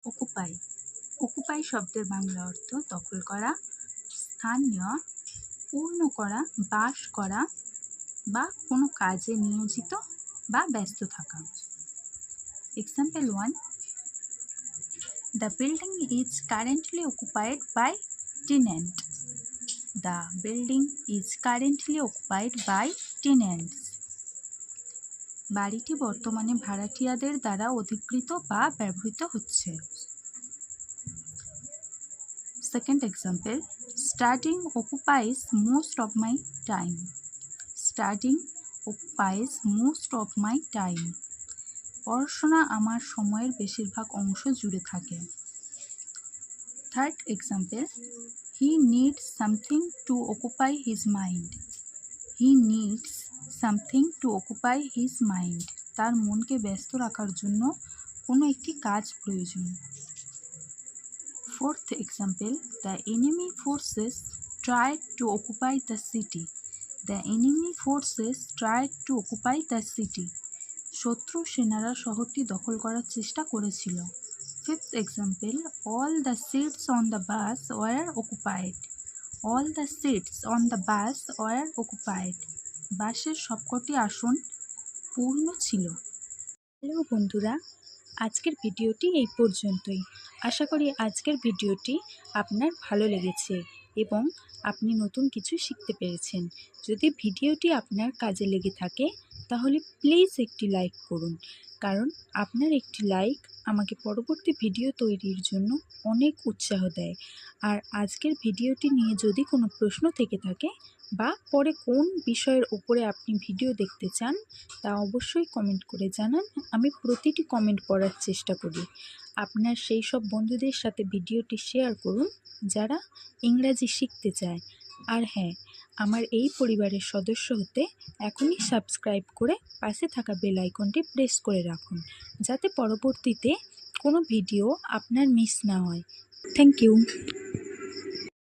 Occupy occupy শব্দের বাংলা অর্থ দখল করা, স্থান নেওয়া, পূর্ণ করা, বাস করা বা কোনো কাজে নিয়োজিত বা ব্যস্ত থাকা। Example 1, the building is currently occupied by tenant. The building is currently occupied by tenants. বাড়িটি বর্তমানে ভাড়াটিয়াদের দ্বারা অধিকৃত বা ব্যবহৃত হচ্ছে। Second example, studying occupies most of my time. Studying occupies most of my time. পড়াশোনা আমার সময়ের বেশিরভাগ অংশ জুড়ে থাকে। Third example, he needs something to occupy his mind. He needs something to occupy his mind. তার মনকে ব্যস্ত রাখার জন্য কোনো একটি কাজ প্রয়োজন। Fourth example, the enemy forces tried to occupy the city. The enemy forces tried to occupy the city. শত্রু সেনারা শহরটি দখল করার চেষ্টা করেছিল। Fifth example, all the seats on the bus were occupied. All the seats on the bus were occupied. বাসের সবকটি আসন পূর্ণ ছিল। হ্যালো বন্ধুরা, আজকের ভিডিওটি এই পর্যন্তই। আশা করি আজকের ভিডিওটি আপনার ভালো লেগেছে এবং আপনি নতুন কিছু শিখতে পেরেছেন। যদি ভিডিওটি আপনার কাজে লেগে থাকে তাহলে প্লিজ একটি লাইক করুন, কারণ আপনার একটি লাইক আমাকে পরবর্তী ভিডিও তৈরির জন্য অনেক উৎসাহ দেয়। আর আজকের ভিডিওটি নিয়ে যদি কোনো প্রশ্ন থেকে থাকে বা পরে কোন বিষয়ের উপরে আপনি ভিডিও দেখতে চান তা অবশ্যই কমেন্ট করে জানান। আমি প্রতিটি কমেন্ট পড়ার চেষ্টা করি। আপনার সেই সব বন্ধুদের সাথে ভিডিওটি শেয়ার করুন যারা ইংরাজি শিখতে চায়। আর হ্যাঁ, আমার এই পরিবারের সদস্য হতে এখনই সাবস্ক্রাইব করে পাশে থাকা বেল আইকনটি প্রেস করে রাখুন, যাতে পরবর্তীতে কোনো ভিডিও আপনার মিস না হয়। Thank you.